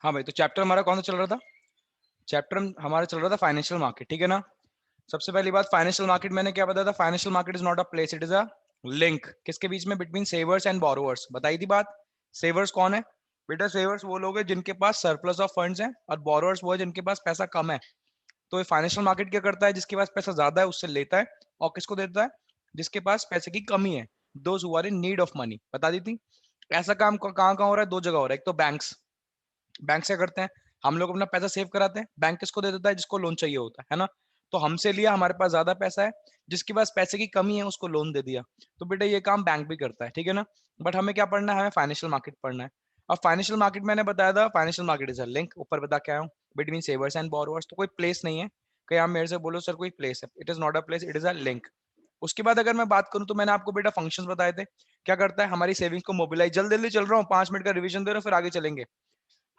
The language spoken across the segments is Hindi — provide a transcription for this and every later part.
हाँ भाई, तो चैप्टर हमारा कौन सा चल रहा था? चैप्टर हमारा चल रहा था फाइनेंशियल मार्केट, ठीक है ना। सबसे पहली बात, फाइनेंशियल मार्केट मैंने क्या बताया था? Financial market is not a place, it is a link. किसके बीच में? Between savers and borrowers. बताई थी बात। सेवर्स कौन है बेटा? सेवर्स वो लोग हैं जिनके पास सरप्लस ऑफ फंड्स हैं, और बोरोवर्स वो है जिनके पास पैसा कम है। तो ये फाइनेंशियल मार्केट क्या करता है? जिसके पास पैसा ज्यादा है उससे लेता है, और किसको देता है? जिसके पास पैसे की कमी है, those who are in need of money. बता दी थी। ऐसा काम कहाँ कहाँ हो रहा है? दो जगह हो रहा है। एक तो बैंक्स, बैंक से करते हैं, हम लोग अपना पैसा सेव कराते हैं, बैंक किसको दे देता है? जिसको लोन चाहिए होता है ना। तो हमसे लिया, हमारे पास ज्यादा पैसा है, जिसके पास पैसे की कमी है उसको लोन दे दिया। तो बेटा ये काम बैंक भी करता है, ठीक है ना। बट हमें क्या पढ़ना है? हमें फाइनेंशियल मार्केट पढ़ना है। अब फाइनेंशियल मार्केट मैंने बताया था, financial market is a link, ऊपर बता के आया हूँ, बिटवीन सेवर्स एंड बोरोवर्स। तो कोई प्लेस नहीं है कि आप मेरे से बोलो सर कोई प्लेस है। It is not a place, it is a link. उसके बाद अगर मैं बात करूं तो मैंने आपको बेटा फंक्शंस बताए थे। क्या करता है? हमारी सेविंग्स को मोबिलाइज, जल्दी जल्दी चल रहा हूँ, 5 मिनट का रिवीजन दे रहा हूँ फिर आगे चलेंगे।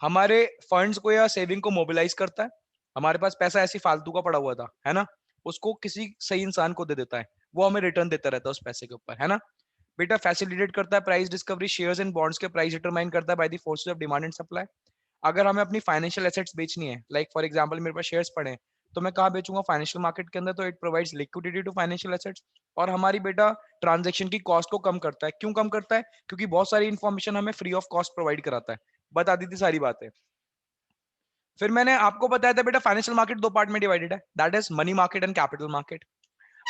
हमारे फंड्स को या सेविंग को मोबिलाइज करता है। हमारे पास पैसा ऐसी फालतू का पड़ा हुआ था, है ना, उसको किसी सही इंसान को दे देता है, वो हमें रिटर्न देता रहता है उस पैसे के ऊपर, है ना। बेटा फैसिलिटेट करता है price discovery, shares and bonds के प्राइस डिटरमाइन करता है by the forces of demand and supply. अगर हमें अपनी फाइनेंशियल एसेट्स बेचनी है, लाइक फॉर एग्जांपल मेरे पास शेयर्स पड़े हैं, तो मैं कहाँ बेचूंगा? फाइनेंशियल मार्केट के अंदर। तो it provides liquidity to financial assets, और हमारी बेटा ट्रांजेक्शन की कॉस्ट को कम करता है। क्यों कम करता है? क्योंकि बहुत सारी इंफॉर्मेशन हमें फ्री ऑफ कॉस्ट प्रोवाइड कराता है। बता दी थी सारी बातें। फिर मैंने आपको बताया था बेटा फाइनेंशियल मार्केट दो पार्ट में डिवाइडेड है, that is money market and capital market.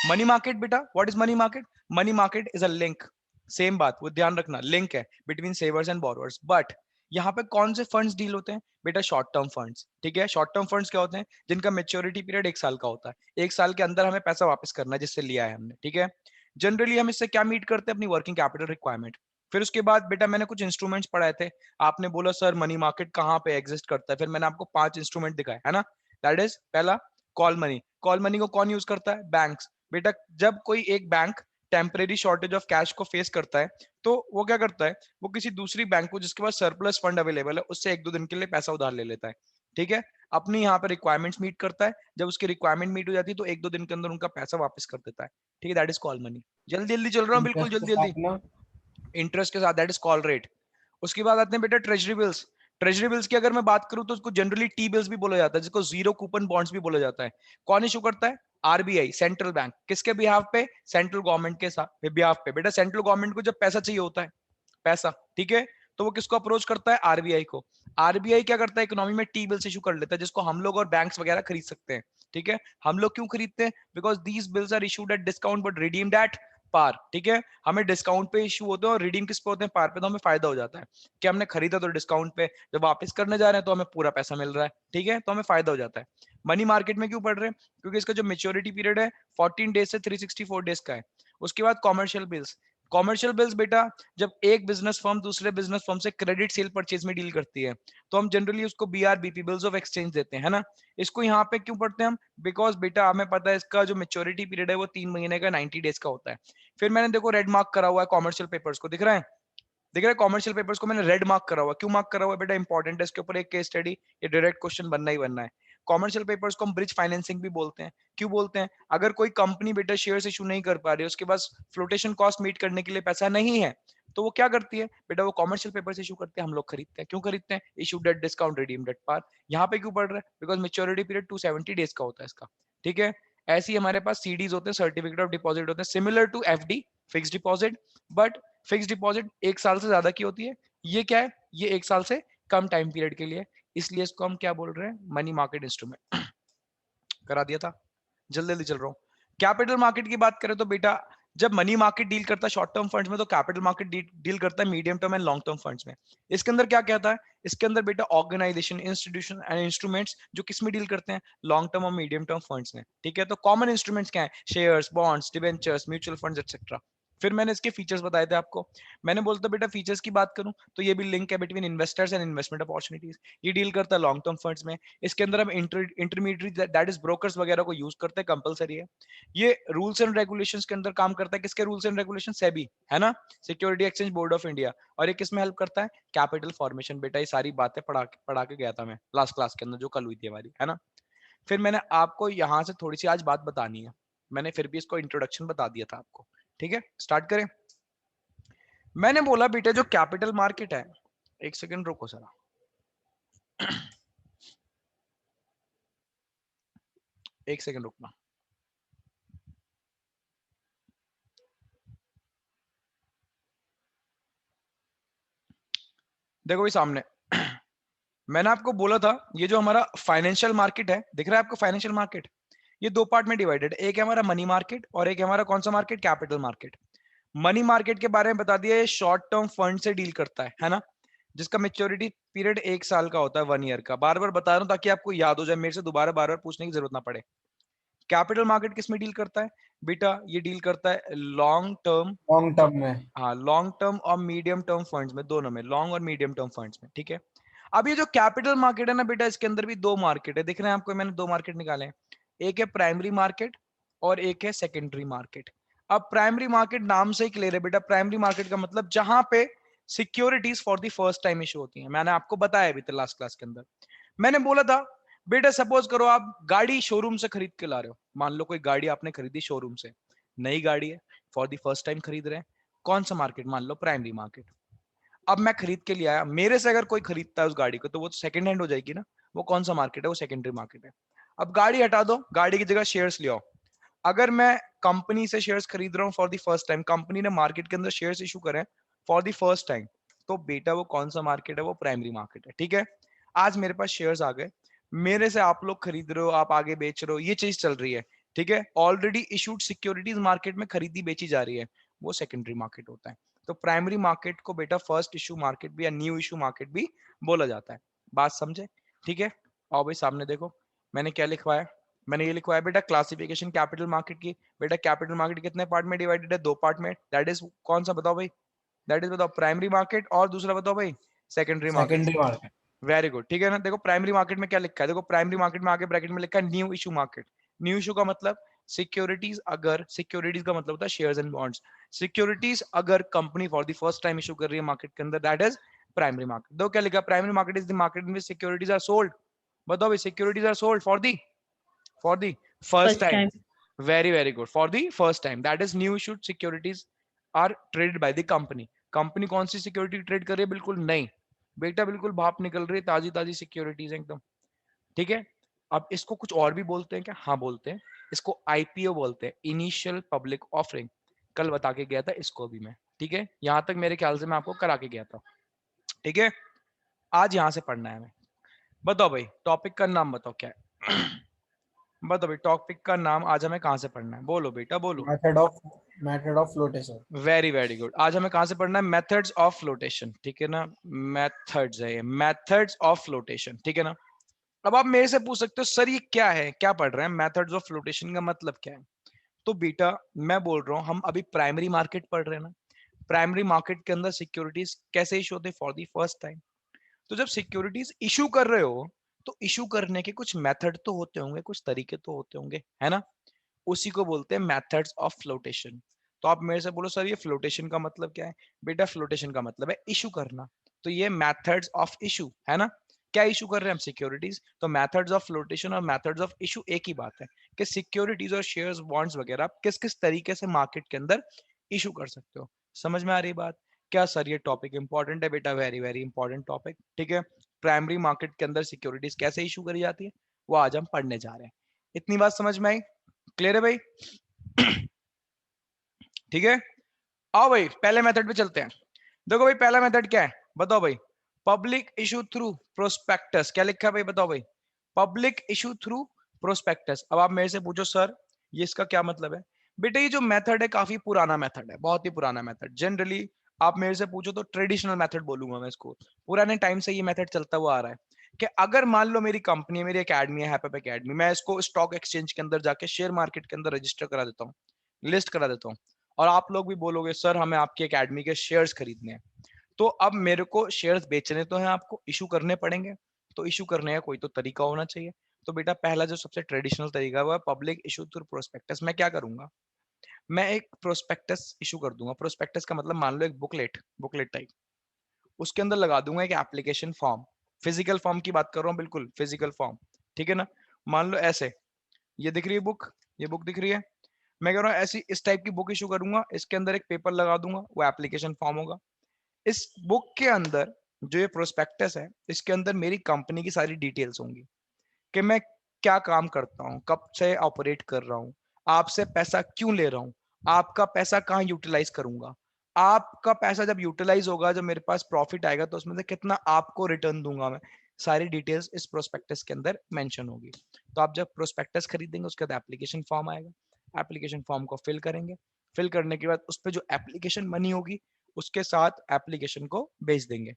Money market बेटा, what is money market? Money market is a link, same बात, वो ध्यान रखना, लिंक है between savers and borrowers. But यहाँ पे कौन से फंड्स डील होते हैं बेटा? शॉर्ट टर्म फंड्स, ठीक है। शॉर्ट टर्म फंड्स क्या होते हैं? जिनका मेच्योरिटी पीरियड 1 साल का होता है, 1 साल के अंदर हमें पैसा वापस करना है जिससे लिया है हमने, ठीक है। जनरली हम इससे क्या मीट करते हैं? अपनी वर्किंग कैपिटल रिक्वायरमेंट। फिर उसके बाद बेटा मैंने कुछ इंस्ट्रूमेंट्स पढ़ाए थे। आपने बोला सर मनी मार्केट कहाँ पे एग्जिस्ट करता है, फिर मैंने आपको 5 इंस्ट्रूमेंट दिखाए, है ना। दैट इज पहला, कॉल मनी। कॉल मनी को कौन यूज करता है? बैंक्स। बेटा जब कोई एक bank temporary shortage of cash को फेस करता है, तो वो क्या करता है? वो किसी दूसरी बैंक को जिसके पास सरप्लस फंड अवेलेबल है उससे 1-2 दिन के लिए पैसा उधार ले लेता है, ठीक है। अपनी यहाँ पे रिक्वायरमेंट्स मीट करता है, जब उसकी रिक्वायरमेंट मीट हो जाती है तो 1-2 दिन के अंदर उनका पैसा वापस कर देता है, ठीक है। That is call money. जल्दी जल्दी चल रहा हूँ, बिल्कुल इंटरेस्ट के जल्दी जल्दी। साथ ना? इंटरेस्ट के साथ, दैट इज कॉल रेट। उसके बाद आते हैं बेटा ट्रेजरी बिल्स। ट्रेजरी बिल्स की अगर मैं बात करूं तो उसको जनरली टी बिल्स भी बोला जाता है, जिसको जीरो कूपन बॉन्ड्स भी बोला जाता है। कौन इशू करता है? RBI, central bank. किसके बिहाफ पे? सेंट्रल गवर्नमेंट के साथ बिहाफ पे। बेटा सेंट्रल गवर्नमेंट को जब पैसा चाहिए होता है, पैसा, ठीक है, तो वो किसको अप्रोच करता है? आरबीआई को। आरबीआई क्या करता है? इकोनॉमी में टी बिल्स इशू कर लेता है, जिसको हम लोग और बैंक्स वगैरह खरीद सकते हैं, ठीक है। हम लोग क्यों खरीदते हैं? Because these bills are issued at discount but redeemed at par, ठीक है। हमें डिस्काउंट पे इशू होते हैं और रिडीम किस पे होते हैं? पार पे। तो हमें फायदा हो जाता है कि हमने खरीदा तो डिस्काउंट पे, जब वापस करने जा रहे हैं तो हमें पूरा पैसा मिल रहा है, ठीक है, तो हमें फायदा हो जाता है। मनी मार्केट में क्यों पढ़ रहे हैं? क्योंकि इसका जो मेच्योरिटी पीरियड है 14 डेज से 364 डेज का है। उसके बाद कॉमर्शियल बिल्स। कॉमर्शियल बिल्स बेटा, जब एक बिजनेस फर्म दूसरे बिजनेस फर्म से क्रेडिट सेल परचेज में डील करती है, तो हम जनरली उसको बीआरबीपी, बिल्स ऑफ एक्सचेंज देते हैं, है ना। इसको यहाँ पे क्यों पढ़ते हैं हम? बिकॉज बेटा हमें पता है इसका जो मेच्योरिटी पीरियड है वो 3 महीने का, 90 डेज का होता है। फिर मैंने देखो रेड मार्क करा हुआ है कॉमर्शियल पेपर्स को, दिख रहा है? दिख रहा है? कॉमर्शियल पेपर्स को मैंने रेड मार्क करा हुआ है। क्यों मार्क करा हुआ है बेटा? इंपॉर्टेंट है, इसके ऊपर एक केस स्टडी, ये डायरेक्ट क्वेश्चन बनना ही बनना है। कॉमर्शियल पेपर्स को हम ब्रिज फाइनेंसिंग भी बोलते हैं। क्यों बोलते हैं? अगर कोई कंपनी बेटा शेयर्स इशू नहीं कर पा रही है, उसके पास फ्लोटेशन कॉस्ट मीट करने के लिए पैसा नहीं है, तो वो क्या करती है बेटा? वो कॉमर्शियल पेपर्स इशू करते हैं, हम लोग खरीदते हैं। क्यों खरीदते हैं? Issued at discount, redeemed at par. यहाँ पे क्यों पड़ रहा है? बिकॉज मेच्योरिटी पीरियड 270 डेज का होता है इसका, ठीक है। ऐसे ही हमारे पास सीडीज होते हैं, सर्टिफिकेट ऑफ डिपॉजिट होते हैं, similar to FD, fix deposit. But fix deposit 1 साल से ज्यादा की होती है, ये क्या है? ये 1 साल से कम टाइम पीरियड के लिए, इसलिए इसको हम क्या बोल रहे हैं? Money market instrument. करा दिया था, जल्दी जल्दी चल रहा हूँ। कैपिटल मार्केट की बात करें तो बेटा, जब मनी मार्केट डील करता है शॉर्ट टर्म फंड्स में, तो कैपिटल मार्केट डील करता है medium term and long term funds में। इसके अंदर क्या कहता है? इसके अंदर बेटा ऑर्गेनाइजेशन, इंस्टीट्यूशन एंड इंस्ट्रूमेंट्स जो किस में डील करते हैं? लॉन्ग टर्म और मीडियम टर्म फंड्स में, ठीक है। तो कॉमन इंस्ट्रूमेंट्स क्या है? Shares, bonds, debentures, mutual funds etcetera. फिर मैंने इसके फीचर्स बताए थे आपको। मैंने बोलता बेटा फीचर्स की बात करूं तो ये भी लिंक है between investors and investment opportunities. ये डील करता है लॉन्ग टर्म फंड्स में। इसके अंदर हम इंटरमीडिएट, दैट इज ब्रोकर्स वगैरह को यूज करते हैं, कंपलसरी है। ये रूल्स एंड रेगुलेशंस के अंदर काम करता है। किसके रूल्स एंड रेगुलेशन? सेबी, है ना, security exchange board of India. और ये किस में हेल्प करता है? Capital formation. बेटा ये सारी बातें पढ़ा के गया था मैं लास्ट क्लास के अंदर जो कल हुई थी हमारी, है ना। फिर मैंने आपको यहाँ से थोड़ी सी आज बात बतानी है, मैंने फिर भी इसको इंट्रोडक्शन बता दिया था आपको, ठीक है। स्टार्ट करें। मैंने बोला बेटा जो कैपिटल मार्केट है, एक सेकंड रुको सर। एक सेकंड रुकना। देखो भाई सामने मैंने आपको बोला था ये जो हमारा फाइनेंशियल मार्केट है, दिख रहा है आपको फाइनेंशियल मार्केट, ये दो पार्ट में डिवाइडेड, एक है हमारा मनी मार्केट और एक है हमारा कौन सा market, capital market. Money market के बारे में बता दिया, ये शॉर्ट टर्म फंड से डील करता है ना, जिसका मेच्योरिटी पीरियड 1 साल का होता है, 1 ईयर का। बार बार बता रहा हूं ताकि आपको याद हो जाए, मेरे से दोबारा बार बार पूछने की जरूरत ना पड़े। कैपिटल मार्केट किस में डील करता है बेटा, ये डील करता है लॉन्ग टर्म, लॉन्ग टर्म में। हाँ लॉन्ग टर्म और मीडियम टर्म फंड्स में, दोनों में, लॉन्ग और मीडियम टर्म फंड्स में, ठीक है। अब ये जो कैपिटल मार्केट है ना बेटा, इसके अंदर भी दो मार्केट है, दिख रहे हैं आपको, मैंने दो मार्केट निकाले हैं, एक है प्राइमरी मार्केट और एक है सेकेंडरी मार्केट। अब प्राइमरी मार्केट नाम से ही क्लियर है बेटा, प्राइमरी मार्केट का मतलब जहां पे securities for the first time issue होती है। मैंने आपको बताया अभी लास्ट क्लास के अंदर, मैंने बोला था बेटा सपोज करो आप गाड़ी शोरूम से खरीद के ला रहे हो, मान लो कोई गाड़ी आपने खरीदी शोरूम से, नई गाड़ी है, फॉर द फर्स्ट टाइम खरीद रहे हैं, कौन सा मार्केट, मान लो प्राइमरी मार्केट। अब मैं खरीद के लिए आया, मेरे से अगर कोई खरीदता है उस गाड़ी को तो वो सेकंड हैंड हो जाएगी ना, वो कौन सा मार्केट है, वो सेकेंडरी मार्केट है। अब गाड़ी हटा दो, गाड़ी की जगह शेयर्स ले आओ। अगर मैं कंपनी से शेयर्स खरीद रहा हूँ for the first time, company ने मार्केट के अंदर शेयर्स इशू करें फॉर द फर्स्ट टाइम, तो बेटा वो कौन सा मार्केट है, वो प्राइमरी मार्केट है, ठीक है। आज मेरे पास शेयर्स आ गए, मेरे से आप लोग खरीद रहे हो, आप आगे बेच रहे हो, ये चीज चल रही है, ठीक है। ऑलरेडी इशूड सिक्योरिटीज मार्केट में खरीदी बेची जा रही है, वो सेकेंडरी मार्केट होता है। तो प्राइमरी मार्केट को बेटा फर्स्ट इशू मार्केट भी या न्यू इशू मार्केट भी बोला जाता है। बात समझे, ठीक है। आओ भाई सामने देखो, मैंने क्या लिखवाया, मैंने ये लिखवाया बेटा क्लासिफिकेशन कैपिटल मार्केट की। बेटा कैपिटल मार्केट कितने पार्ट में डिवाइडेड है, दो पार्ट में, दैट इज कौन सा बताओ भाई, दैट इज बताओ प्राइमरी मार्केट, और दूसरा बताओ भाई secondary market. Secondary market. Very good, ठीक है ना। देखो प्राइमरी मार्केट में क्या लिखा है, देखो प्राइमरी मार्केट में आगे ब्रैकेट में लिखा है new issue market. New issue का मतलब सिक्योरिटीज, अगर सिक्योरिटीज का मतलब होता है शेयर्स एंड बॉन्ड्स, सिक्योरिटीज अगर company for the first time issue कर रही है मार्केट के अंदर, दैट इज प्राइमरी मार्केट। दो क्या लिखा, primary market is the market in which securities are sold, बताओ भाई securities are sold for the first first time. Time. Very good, for the first time, that is new issued securities are traded by the company। Company कौन सी सिक्योरिटी ट्रेड कर रही है, बिल्कुल नहीं बेटा, बिल्कुल भाप निकल रही है, ताजी ताजी सिक्योरिटीज एकदम, ठीक है। अब इसको कुछ और भी बोलते हैं क्या, हाँ बोलते हैं, इसको आईपीओ बोलते हैं, इनिशियल पब्लिक ऑफरिंग। कल बता के गया था इसको भी मैं, ठीक है, यहां तक मेरे ख्याल से मैं आपको करा के गया था, ठीक है। आज यहां से पढ़ना है हमें। बताओ भाई टॉपिक का नाम बताओ क्या है बताओ भाई टॉपिक का नाम आज हमें कहां से पढ़ना है, बोलो बेटा बोलो। Method of flotation. Very good, आज हमें कहां से पढ़ना है, मेथड्स ऑफ फ्लोटेशन, ठीक है ना। मेथड्स है ये, मेथड्स ऑफ फ्लोटेशन, ठीक है ना। अब आप मेरे से पूछ सकते हो सर ये क्या है, क्या पढ़ रहे हैं, मेथड्स ऑफ फ्लोटेशन का मतलब क्या है। तो बेटा मैं बोल रहा हूँ हम अभी प्राइमरी मार्केट पढ़ रहे हैं ना, प्राइमरी मार्केट के अंदर सिक्योरिटीज कैसे इशू होते हैं फॉर दी फर्स्ट टाइम। तो जब सिक्योरिटीज इशू कर रहे हो तो इशू करने के कुछ मेथड तो होते होंगे, कुछ तरीके तो होते होंगे, है ना, उसी को बोलते हैं मेथड्स ऑफ फ्लोटेशन। तो आप मेरे से बोलो सर ये फ्लोटेशन का मतलब क्या है, बेटा फ्लोटेशन का मतलब है इशू करना, तो ये मेथड्स ऑफ इशू है ना। क्या इशू कर रहे हैं हम, सिक्योरिटीज, तो मेथड्स ऑफ फ्लोटेशन और मेथड्स ऑफ इशू एक ही बात है कि सिक्योरिटीज और शेयर्स बॉन्ड्स वगैरह आप किस किस तरीके से मार्केट के अंदर इशू कर सकते हो। समझ में आ रही बात, क्या सर ये टॉपिक इंपॉर्टेंट है बेटा, वेरी इंपॉर्टेंट टॉपिक, ठीक है। प्राइमरी मार्केट के अंदर सिक्योरिटीज कैसे इशू करी जाती है वो आज हम पढ़ने जा रहे हैं। इतनी बात समझ में आई, क्लियर है भाई ठीक है। आओ भाई पहले मेथड पे चलते हैं। देखो भाई पहला मेथड क्या है बताओ भाई, पब्लिक इशू थ्रू प्रोस्पेक्टस, क्या लिखा है भाई बताओ भाई, पब्लिक इशू थ्रू प्रोस्पेक्टस। अब आप मेरे से पूछो सर ये इसका क्या मतलब है, बेटा ये जो मेथड है काफी पुराना मेथड है, बहुत ही पुराना मेथड। जनरली आप मेरे से पूछो तो ट्रेडिशनल मेथड बोलूंगा मैं इसको, पुराने टाइम से ये मेथड चलता हुआ आ रहा है कि अगर मान लो मेरी कंपनी है, मेरी एकेडमी है हैपअप एकेडमी, मैं इसको स्टॉक एक्सचेंज के अंदर जाके शेयर मार्केट के अंदर रजिस्टर करा देता हूँ, लिस्ट करा देता हूँ, और आप लोग भी बोलोगे सर हमें आपकी एकेडमी के शेयर्स खरीदने हैं, तो अब मेरे को शेयर्स बेचने तो हैं, आपको इशू करने पड़ेंगे, तो इशू करने का कोई तो तरीका होना चाहिए। तो बेटा पहला जो सबसे ट्रेडिशनल तरीका है पब्लिक इशू थ्रू प्रोस्पेक्टस। मैं क्या करूंगा, मैं एक प्रोस्पेक्टस इशू कर दूंगा। प्रोस्पेक्टस का मतलब मान लो एक बुकलेट, बुकलेट टाइप, उसके अंदर लगा दूंगा एक एप्लीकेशन फॉर्म, फिजिकल फॉर्म की बात कर रहा हूँ, बिल्कुल फिजिकल फॉर्म, ठीक है ना। मान लो ऐसे, ये दिख रही है बुक, ये बुक दिख रही है, मैं कह रहा हूँ ऐसी इस टाइप की बुक इशू करूंगा, इसके अंदर एक पेपर लगा दूंगा, वो एप्लीकेशन फॉर्म होगा। इस बुक के अंदर जो ये प्रोस्पेक्टस है इसके अंदर मेरी कंपनी की सारी डिटेल्स होंगी कि मैं क्या काम करता हूँ, कब से ऑपरेट कर रहा हूँ, आपसे पैसा क्यों ले रहा हूँ, आपका पैसा कहाँ यूटिलाइज करूंगा, आपका पैसा जब यूटिलाइज होगा, जब मेरे पास प्रॉफिट आएगा तो उसमें से कितना आपको रिटर्न दूंगा मैं, सारी डिटेल्स इस प्रोस्पेक्टस के अंदर मेंशन होगी। तो आप जब प्रोस्पेक्टस खरीदेंगे उसके बाद एप्लीकेशन फॉर्म आएगा, एप्लीकेशन फॉर्म को फिल करेंगे, फिल करने के बाद उस पर जो एप्लीकेशन मनी होगी उसके साथ एप्लीकेशन को भेज देंगे।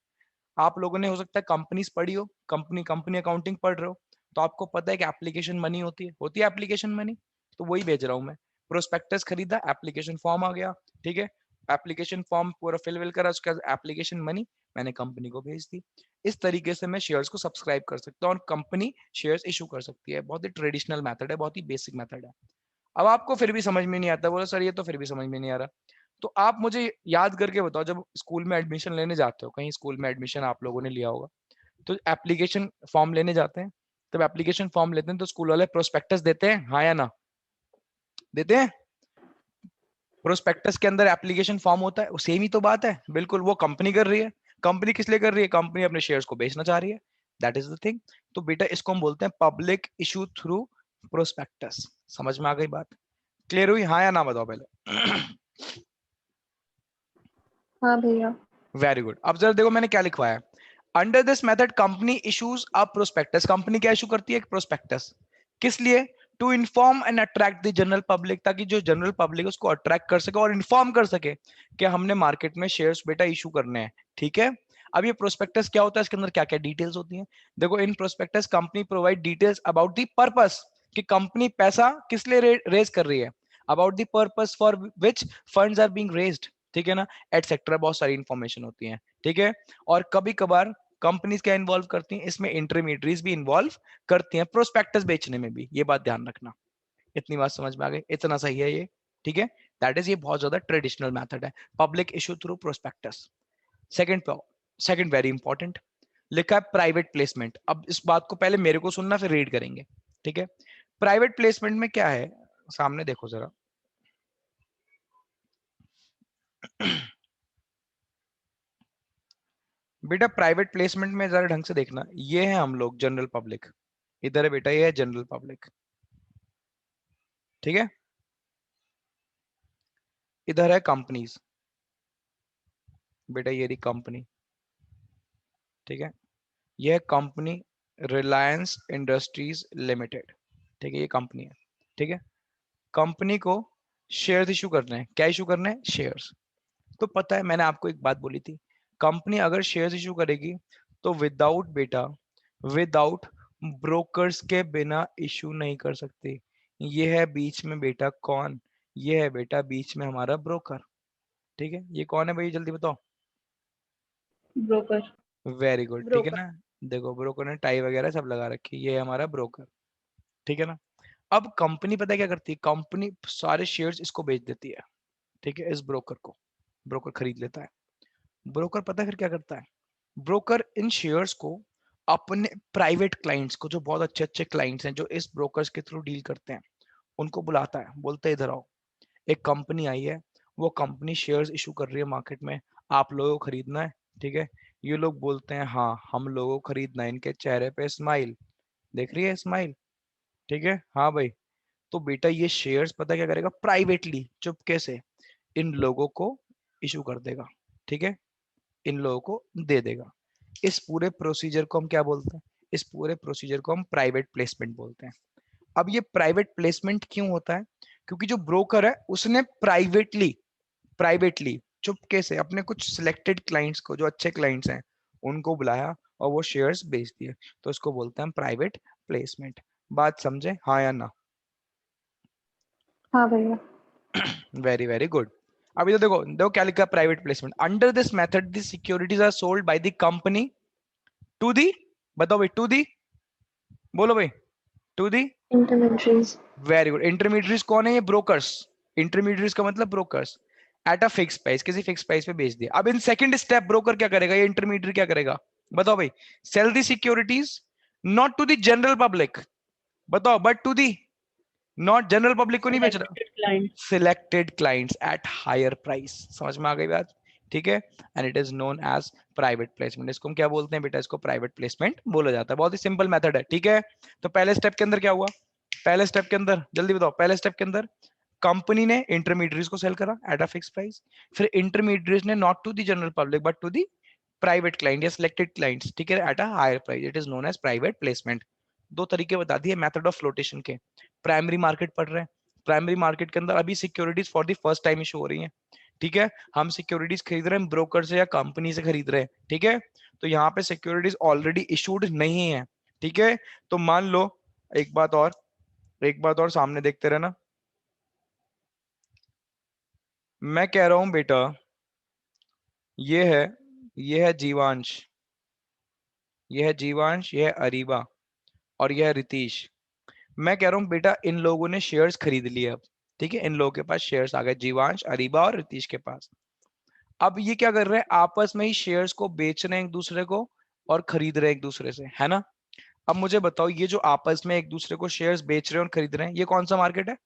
आप लोगों ने हो सकता है कंपनीज पढ़ी हो, कंपनी कंपनी अकाउंटिंग पढ़ रहे हो, तो आपको पता है कि एप्लीकेशन मनी होती है एप्लीकेशन मनी, तो वही भेज रहा हूं मैं। प्रोस्पेक्टस खरीदा, एप्लीकेशन फॉर्म आ गया, ठीक है, एप्लीकेशन फॉर्म पूरा फिल करा, उसके बाद एप्लीकेशन मनी मैंने कंपनी को भेज दी। इस तरीके से मैं शेयर्स को सब्सक्राइब कर सकता हूँ और कंपनी शेयर्स इशू कर सकती है। बहुत ही ट्रेडिशनल मेथड है, बहुत ही बेसिक मेथड है। अब आपको फिर भी समझ में नहीं आता, बोलो सर ये तो फिर भी समझ में नहीं आ रहा, तो आप मुझे याद करके बताओ, जब स्कूल में एडमिशन लेने जाते हो, कहीं स्कूल में एडमिशन आप लोगों ने लिया होगा, तो एप्लीकेशन फॉर्म लेने जाते हैं, तब एप्लीकेशन फॉर्म लेते हैं तो स्कूल वाले प्रोस्पेक्टस देते हैं, हाँ या ना, देते हैं? प्रोस्पेक्टस के अंदर एप्लीकेशन फॉर्म होता है, सेम ही तो बात है, बिल्कुल वो कंपनी कर रही है। कंपनी किस लिए कर रही है? कंपनी अपने शेयर्स को बेचना चाह रही है, दैट इज द थिंग। तो बेटा इसको हम बोलते हैं पब्लिक इशू थ्रू प्रोस्पेक्टस। समझ में आ गई बात? क्लियर हुई, हाँ या ना बताओ पहले। हाँ भैया। Very good. अब जरा देखो मैंने क्या लिखवाया, under this method company issues a prospectus. Company क्या इशू करती है? एक प्रोस्पेक्टस। किस लिए? To inform and attract the general public, ताकि जो जनरल पब्लिक उसको अट्रैक्ट कर सके और इन्फॉर्म कर सके कि हमने मार्केट में शेयर्स बेटा इशू करने हैं, ठीक है। अब ये प्रोस्पेक्टस क्या होता है, इसके अंदर क्या क्या डिटेल्स होती हैं? देखो, in prospectus company provide details about the purpose, कि कंपनी पैसा किस लिए रेज कर रही है, about the purpose for which funds are being raised, ठीक है ना, एटसेट्रा, बहुत सारी इंफॉर्मेशन होती है, ठीक है। और कभी कभार कंपनीज क्या इन्वॉल्व करती हैं इसमें, इंटरमीडियरीज भी इन्वॉल्व करती हैं प्रोस्पेक्टस बेचने में भी, ये बात ध्यान रखना। इतनी बात समझ में आ गई? इतना सही है ये, ठीक है। दैट इज, ये बहुत ज्यादा ट्रेडिशनल मेथड है, public issue through prospectus. Second, second very important, लिखा है प्राइवेट प्लेसमेंट। अब इस बात को पहले मेरे को सुनना, फिर रीड करेंगे, ठीक है। प्राइवेट प्लेसमेंट में क्या है, सामने देखो जरा। बेटा प्राइवेट प्लेसमेंट में जरा ढंग से देखना, ये है हम लोग जनरल पब्लिक, इधर है बेटा, ये है जनरल पब्लिक, ठीक है। इधर है कंपनीज, बेटा ये रही कंपनी, ठीक है। ये है कंपनी रिलायंस इंडस्ट्रीज लिमिटेड, ठीक है, ये कंपनी है, ठीक है। कंपनी को शेयर्स इशू करने हैं, क्या इशू करने हैं? शेयर्स। तो पता है मैंने आपको एक बात बोली थी, कंपनी अगर शेयर्स इशू करेगी तो विदाउट बेटा, विदाउट ब्रोकर्स के बिना इशू नहीं कर सकती। ये है बीच में बेटा कौन? ये है बेटा बीच में हमारा ब्रोकर, ठीक है। ये कौन है भाई, जल्दी बताओ। ब्रोकर। वेरी गुड, ठीक है ब्रोकर। ना। देखो ब्रोकर ने टाई वगैरह सब लगा रखी है, ये है हमारा ब्रोकर, ठीक है ना। अब कंपनी पता है क्या करती है, कंपनी सारे शेयर्स इसको बेच देती है, ठीक है, इस ब्रोकर को। ब्रोकर खरीद लेता है। ब्रोकर पता है फिर क्या करता है, ब्रोकर इन शेयर्स को अपने प्राइवेट क्लाइंट्स को, जो बहुत अच्छे अच्छे क्लाइंट्स हैं जो इस ब्रोकर्स के थ्रू डील करते हैं, उनको बुलाता है, बोलते हैं इधर आओ, एक कंपनी आई है, वो कंपनी शेयर्स इशू कर रही है मार्केट में, आप लोगों को खरीदना है, ठीक है। ये लोग बोलते हैं हाँ हम लोगों को खरीदना है, इनके चेहरे पे स्माइल देख रही है, स्माइल, ठीक है, हाँ भाई। तो बेटा ये शेयर्स पता क्या करेगा, प्राइवेटली चुपके से इन लोगों को इशू कर देगा, ठीक है, इन लोगों को दे देगा। इस पूरे प्रोसीजर को हम क्या बोलते हैं? इस पूरे प्रोसीजर को हम प्राइवेट प्लेसमेंट बोलते हैं। अब ये प्राइवेट प्लेसमेंट क्यों होता है? क्योंकि जो ब्रोकर है उसने प्राइवेटली प्राइवेटली चुपके से अपने कुछ सिलेक्टेड क्लाइंट्स को, जो अच्छे क्लाइंट्स हैं, उनको बुलाया और वो शेयर्स बेच दिए, तो इसको बोलते हैं प्राइवेट प्लेसमेंट। बात समझे, हाँ या ना? हाँ भैया। Very very good. अभी तो देखो देखो क्या लिखा है, private placement. Under this method the securities are sold by the company to the, बताओ भाई, टू दी, बोलो भाई, to the intermediaries. Very good. Intermediaries कौन है? ये ब्रोकर्स। इंटरमीडियरीज का मतलब brokers. At a fix price, किसी फिक्स प्राइस पे बेच दिया। अब इन सेकंड स्टेप ब्रोकर क्या करेगा, ये इंटरमीडियरी क्या करेगा, बताओ भाई? Sell the securities not to the general public, बताओ, but to the, not general public को नहीं बेच रहा, selected client. Selected clients at higher price. समझ में आ गई बात? ठीक है, and it is known as private placement. इसको हम क्या बोलते हैं बेटा, इसको प्राइवेट प्लेसमेंट बोला जाता है। बहुत ही सिंपल मेथड है, ठीक है। तो पहले स्टेप के अंदर क्या हुआ, पहले स्टेप के अंदर जल्दी बताओ, पहले स्टेप के अंदर कंपनी ने इंटरमीडिएट्स को सेल करा एट अ फिक्स प्राइस, फिर इंटरमीडिएट्स ने not to the general public but to the private client या सिलेक्टेड क्लाइंट्स, ठीक है, at a higher price, it is known as private placement. दो तरीके बता दिए मेथड ऑफ फ्लोटेशन के। प्राइमरी मार्केट पढ़ रहे हैं, प्राइमरी मार्केट के अंदर अभी securities for the first time issue हो रही है, ठीक है। हम सिक्योरिटीज खरीद रहे हैं ब्रोकर से या कंपनी से खरीद रहे हैं, ठीक है। तो यहाँ पे सिक्योरिटीज ऑलरेडी इशूड नहीं है, ठीक है। तो मान लो एक बात और, एक बात और सामने देखते रहना, मैं कह रहा हूं बेटा ये है जीवांश, ये है जीवांश, ये है अरीबा और ये है रितीश। मैं कह रहा हूं बेटा इन लोगों ने शेयर्स खरीद लिए अब, ठीक है, इन लोगों के पास शेयर्स आ गए, जीवांश, अरीबा और रितीश के पास। अब ये क्या कर रहे हैं, आपस में ही शेयर्स को बेच रहे हैं एक दूसरे को और खरीद रहे हैं एक दूसरे से, है ना। अब मुझे बताओ ये जो आपस में एक दूसरे को शेयर्स बेच रहे हैं और खरीद रहे हैं, ये कौन सा मार्केट है,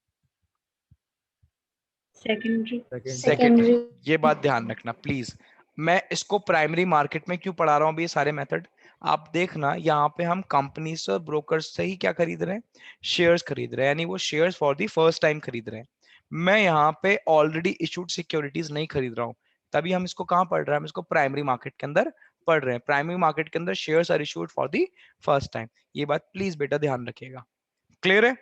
सेकेंडरी। सेकेंड। सेकेंडरी। ये बात ध्यान रखना प्लीज, मैं इसको प्राइमरी मार्केट में क्यों पढ़ा रहा हूँ अभी ये सारे मेथड। आप देखना यहाँ पे हम कंपनी से और ब्रोकर्स से ही क्या खरीद रहे हैं, शेयर्स खरीद रहे हैं, यानी वो shares for the first time खरीद रहे हैं। मैं यहाँ पे ऑलरेडी इशूड सिक्योरिटीज नहीं खरीद रहा हूँ, तभी हम इसको कहाँ पढ़ रहे हैं, हम इसको प्राइमरी मार्केट के अंदर पढ़ रहे हैं। प्राइमरी मार्केट के अंदर shares are issued for the first time, ये बात प्लीज बेटा ध्यान रखिएगा। क्लियर है,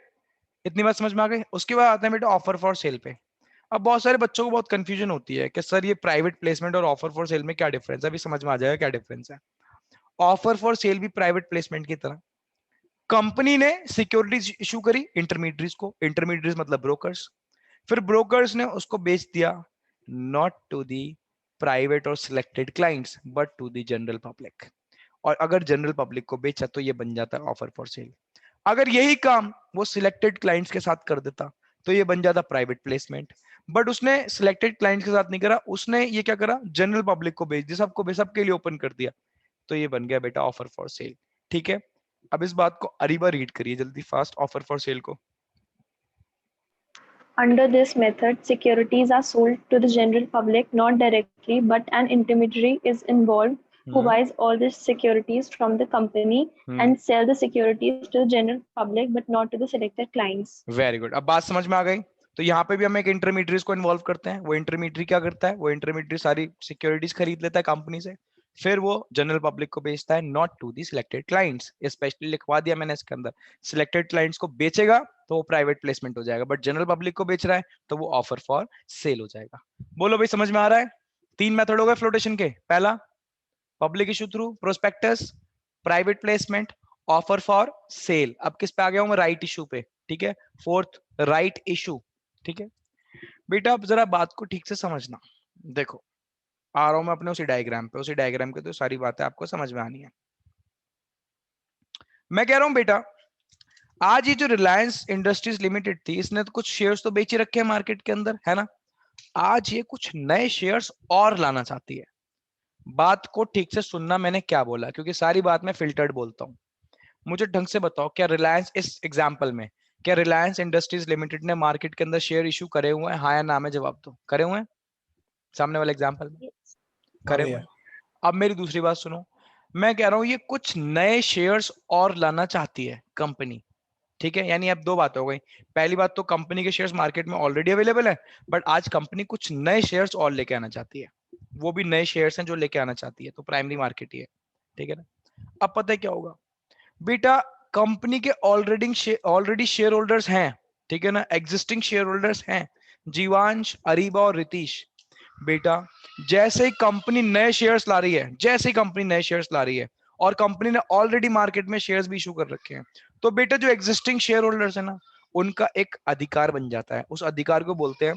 इतनी बात समझ में आ गई। उसके बाद आते हैं बेटा ऑफर फॉर सेल पे। अब बहुत सारे बच्चों को बहुत कंफ्यूजन होती है कि सर ये प्राइवेट प्लेसमेंट और ऑफर फॉर सेल में क्या डिफरेंस है, अभी समझ में आ जाएगा क्या डिफरेंस है। ऑफर फॉर सेल भी प्राइवेट प्लेसमेंट की तरह, कंपनी ने सिक्योरिटीज इशू करी इंटरमीडिएट्स को, इंटरमीडिएट्स मतलब ब्रोकर्स, फिर ब्रोकर्स ने उसको बेच दिया नॉट टू दी प्राइवेट और selected clients but to the general public, और अगर जनरल पब्लिक को बेचा तो ये बन जाता है ऑफर फॉर सेल। अगर यही काम वो सिलेक्टेड क्लाइंट्स के साथ कर देता तो ये बन जाता प्राइवेट प्लेसमेंट, बट उसने सिलेक्टेड क्लाइंट्स के साथ नहीं करा, उसने ये क्या करा, जनरल पब्लिक को बेच दिया, सबको सबके लिए ओपन कर दिया, तो ये बन गया बेटा ऑफर फॉर सेल, ठीक है। अब इस बात को अरीबा रीड करिए जल्दी फास्ट, ऑफर फॉर सेल को। Under this method, securities are sold to the general public not directly, but an intermediary is involved who buys all the securities from the company and sell the securities to the general public, but not to the selected clients. Very good, अब बात समझ में आ गई। तो यहाँ पे भी हम एक इंटरमीडिएट को इन्वॉल्व करते हैं, वो इंटरमीडिएट क्या करता है, वो इंटरमीडिएट सारी सिक्योरिटीज खरीद लेता है कंपनी से, फिर वो जनरल पब्लिक को बेचता है not to the selected clients, specially लिखवा दिया मैंने इसके अंदर, सिलेक्टेड क्लाइंट्स को बेचेगा तो वो प्राइवेट प्लेसमेंट हो जाएगा, बट जनरल पब्लिक को बेच रहा है तो वो ऑफर फॉर सेल हो जाएगा। बोलो भाई समझ में आ रहा है। तीन मेथड हो गए फ्लोटेशन के, पहला public issue through prospectus, private placement, offer for cell. अब किस पे आ गया हूं मैं, राइट इशू पे, ठीक है, फोर्थ राइट इशू, ठीक है। बेटा अब जरा बात को ठीक से समझना, देखो आ रहा हूं मैं अपने उसी डायग्राम पे, उसी डायग्राम के तो सारी बातें आपको समझ में आनी है। मैं कह रहा हूं बेटा आज ये जो रिलायंस इंडस्ट्रीज लिमिटेड थी, इसने तो कुछ शेयर्स तो बेच ही रखे हैं मार्केट के अंदर, है ना। आज ये कुछ नए शेयर्स और लाना चाहती है। बात को ठीक से सुनना मैंने क्या बोला, क्योंकि सारी बात मैं फिल्टर्ड बोलता हूं। मुझे ढंग से बताओ, क्या रिलायंस इस एग्जांपल में, क्या रिलायंस इंडस्ट्रीज लिमिटेड ने मार्केट के अंदर शेयर इशू करे हुए हैं, हाँ या ना में जवाब दो, करे हुए हैं सामने वाले एग्जांपल में, करे हुए हैं। अब मेरी दूसरी बात सुनो, मैं कह रहा हूं ये कुछ नए शेयर्स और लाना चाहती है कंपनी, ठीक है। यानी अब दो बातें हो गई, पहली बात तो कंपनी के शेयर्स मार्केट में ऑलरेडी अवेलेबल है, बट आज कंपनी कुछ नए शेयर्स और लेके आना चाहती है, वो भी नए शेयर्स हैं जो लेके आना चाहती है, तो प्राइमरी मार्केट ही है, ठीक है ना। अब पता है क्या होगा बेटा, कंपनी के ऑलरेडी शेयर होल्डर्स हैं, ठीक है ना, एग्जिस्टिंग शेयर होल्डर्स हैं, जीवांश, अरीबा और रितीश। बेटा जैसे ही कंपनी नए शेयर्स ला रही है, जैसे ही कंपनी नए शेयर्स ला रही है और कंपनी ने ऑलरेडी मार्केट में शेयर्स भी इशू कर रखे हैं, तो बेटा जो एग्जिस्टिंग शेयर होल्डर्स है ना, उनका एक अधिकार बन जाता है, उस अधिकार को बोलते हैं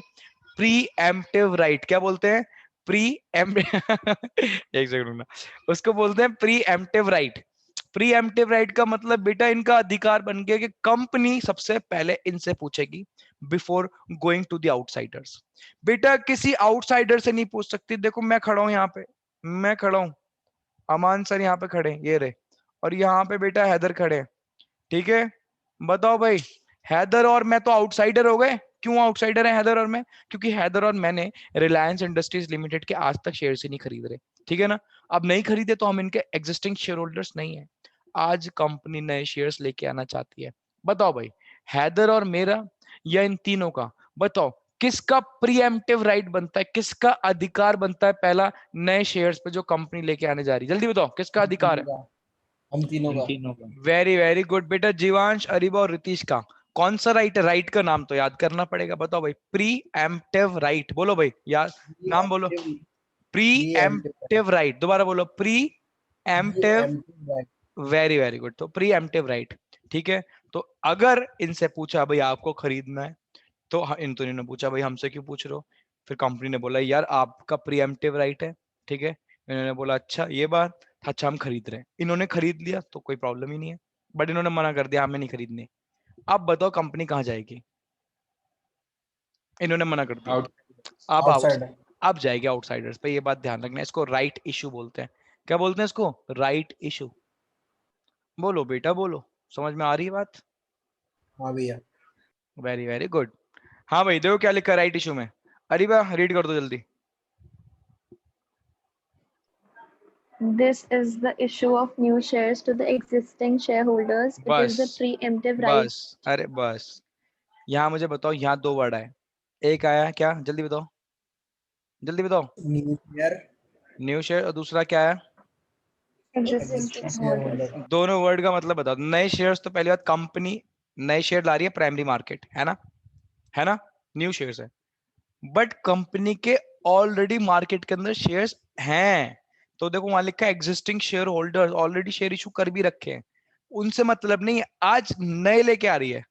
प्री एम्प्टिव राइट। क्या बोलते हैं, प्री एक सेकंड ना, उसको बोलते हैं pre emptive right. Pre emptive right का मतलब बेटा इनका अधिकार बन गया कि कंपनी सबसे पहले इनसे पूछेगी before going to the outsiders. बेटा किसी आउटसाइडर से नहीं पूछ सकती। देखो मैं खड़ा हूं यहाँ पे, मैं खड़ा हूं, अमान सर यहाँ पे खड़े ये रहे, और यहाँ पे बेटा हैदर खड़े हैं, ठीक है। बताओ भाई, हैदर और मैं तो आउटसाइडर हो गए, क्यों आउटसाइडर है हैदर और मैं? क्योंकि हैदर और मैंने रिलायंस इंडस्ट्रीज लिमिटेड के आज तक शेयर ही नहीं खरीद रहे, ठीक है ना। अब नहीं खरीदे तो हम इनके एग्जिस्टिंग शेयर होल्डर्स नहीं है। आज कंपनी नए शेयर्स लेके आना चाहती है। बताओ भाई, हैदर और मेरा या इन तीनों का? बताओ किसका प्रीएम्प्टिव राइट बनता है, किसका अधिकार बनता है पहला नए शेयर्स पे जो कंपनी लेके आने जा रही है? जल्दी बताओ किसका अधिकार है? हम तीनों इन का। तीनों का। वेरी वेरी गुड बेटा, जीवांश, अरीबा और रितीश का। कौन सा राइट है? राइट का नाम तो याद करना पड़ेगा। बताओ भाई, प्री एम्प्टिव राइट बोलो भाई यार, नाम बोलो। प्री एम्प्टिव राइट, दोबारा बोलो, pre emptive. Very very good, तो प्री एम्प्टिव राइट, ठीक है। तो अगर इनसे पूछा भाई आपको खरीदना है, तो इन तो इन्होंने पूछा भाई हमसे क्यों पूछ रहे हो? फिर कंपनी ने बोला यार आपका प्रीएम्प्टिव राइट है, ठीक है। इन्होंने बोला अच्छा ये बात, अच्छा हम खरीद रहे हैं। इन्होंने खरीद लिया तो कोई प्रॉब्लम ही नहीं है, बट इन्होंने मना कर दिया हमें नहीं खरीदनी। अब बताओ कंपनी कहाँ जाएगी? इन्होंने मना कर दिया, आउट। अब आउटसाइडर। अब जाएगी आउटसाइडर्स पे। ये बात ध्यान रखना, इसको राइट इशू बोलते हैं। क्या बोलते हैं इसको? Right issue. बोलो बेटा बोलो, समझ में आ रही है बात? हाँ भैया। Very very good. हाँ भाई देखो क्या लिखा है राइट इशू में। अरे वाह, रीड कर दो जल्दी। This is the issue of new shares to the existing shareholders. It is the बस preemptive right. बस, अरे बस। यहाँ मुझे बताओ, यहाँ दो वर्ड आए, एक आया है क्या? जल्दी बताओ, जल्दी बताओ। New share. न्यू शेयर, और दूसरा क्या है? Existing shareholders. दोनों वर्ड का मतलब बताओ। नए शेयर्स तो पहली बात कंपनी नए शेयर ला रही है प्राइमरी मार्केट, है ना, है ना। न्यू शेयर्स है, बट कंपनी के ऑलरेडी मार्केट के अंदर शेयर्स हैं। तो देखो वहां लिखा है existing share holder, already share issue कर भी रखे हैं, उनसे मतलब नहीं है, आज नए लेके आ रही है।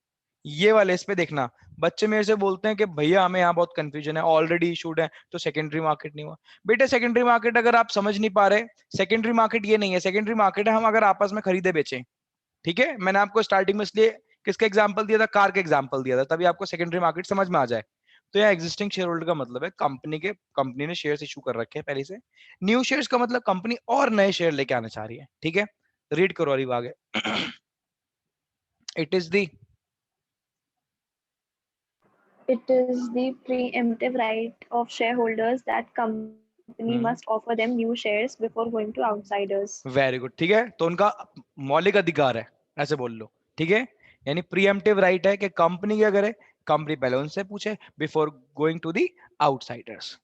ये वाले इस पे देखना, बच्चे मेरे से बोलते हैं कि भैया हमें यहाँ बहुत कंफ्यूजन है, ऑलरेडी इशूड है तो सेकेंडरी मार्केट नहीं हुआ। बेटा सेकेंडरी मार्केट अगर आप समझ नहीं पा रहे, सेकेंडरी मार्केट ये नहीं है। सेकेंडरी मार्केट है हम अगर आपस में खरीदे बेचें, ठीक है। मैंने आपको स्टार्टिंग में इसलिए किसका एग्जांपल दिया था? कार का एग्जांपल दिया था, तभी आपको सेकेंडरी मार्केट समझ में आ जाए। तो यहाँ एग्जिस्टिंग शेयर होल्डर का मतलब है कंपनी ने शेयर्स इशू कर रखे हैं पहले से। न्यू शेयर्स का मतलब कंपनी और नए शेयर लेके आना चाह रही है, ठीक है। रीड करो अरीब आगे। It is the It is the preemptive right of shareholders that company must offer them new shares before going to outsiders. Very good, ठीक है। तो उनका मौलिक अधिकार है, ऐसे बोल लो, ठीक है। यानी प्रीएम्प्टिव राइट है कि कंपनी क्या करे, कंपनी पहले उनसे पूछे before going to the outsiders.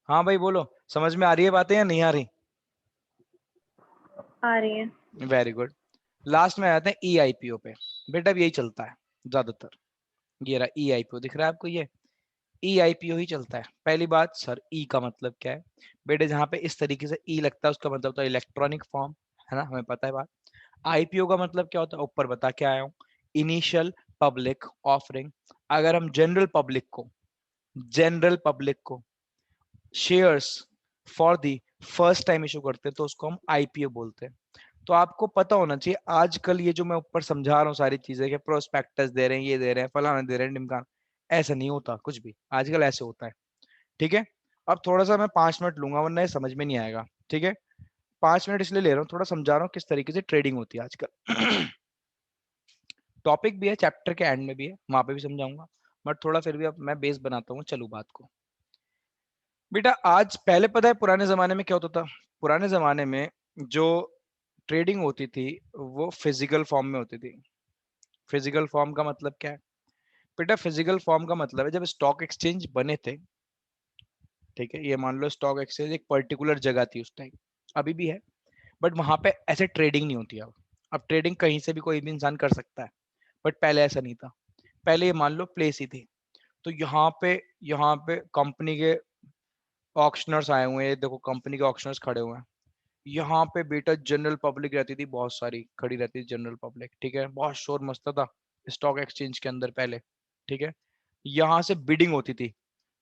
हाँ भाई बोलो, समझ में आ रही है बातें या नहीं आ रही? आ रही है। Very good. लास्ट में आते हैं EIPO पे। बेटा अब यही चलता है ज्यादातर। ये रहा EIPO, दिख रहा है आपको? ये EIPO ही चलता है। पहली बात सर ई का मतलब क्या है? बेटे जहां पे इस तरीके से ई लगता है उसका मतलब होता है इलेक्ट्रॉनिक फॉर्म, है ना, हमें पता है बात। IPO का मतलब क्या होता है? ऊपर बता के आया हूँ, इनिशियल पब्लिक ऑफरिंग। अगर हम जनरल पब्लिक को shares for the first time issue करते हैं तो उसको हम IPO बोलते हैं। तो आपको पता होना चाहिए आजकल ये जो मैं ऊपर समझा रहा हूँ सारी चीजें कि प्रोस्पेक्टस दे रहे हैं, ये दे रहे हैं, फलाना दे रहे हैं, ढिमकाना, ऐसा नहीं होता कुछ भी। आजकल ऐसे होता है, ठीक है। अब थोड़ा सा मैं 5 मिनट लूंगा वरना ये समझ में नहीं आएगा, ठीक है। 5 मिनट इसलिए ले रहा हूँ, थोड़ा समझा रहा हूँ किस तरीके से ट्रेडिंग होती है आजकल। टॉपिक भी है, चैप्टर के एंड में भी है, वहां पे भी समझाऊंगा, बट थोड़ा फिर भी अब मैं बेस बनाता हूँ, चलू बात को। बेटा आज पहले पता है पुराने जमाने में क्या होता था? पुराने जमाने में जो ट्रेडिंग होती थी वो फिजिकल फॉर्म में होती थी। फिजिकल फॉर्म का मतलब क्या है? बेटा फिजिकल फॉर्म का मतलब है जब स्टॉक एक्सचेंज बने थे, ठीक है। ये मान लो स्टॉक एक्सचेंज एक पर्टिकुलर जगह थी उस टाइम, अभी भी है, बट वहां पे ऐसे ट्रेडिंग नहीं होती। अब ट्रेडिंग कहीं से भी कोई भी इंसान कर सकता है, बट पहले ऐसा नहीं था। पहले ये मान लो प्लेस ही थी। तो यहाँ पे कंपनी के ऑक्शनर्स आए हुए हैं, देखो कंपनी के ऑक्शनर्स खड़े हुए हैं। यहाँ पे बेटा जनरल पब्लिक रहती थी, बहुत सारी खड़ी रहती थी जनरल पब्लिक, ठीक है। बहुत शोर मचता था स्टॉक एक्सचेंज के अंदर पहले, ठीक है। यहाँ से बिडिंग होती थी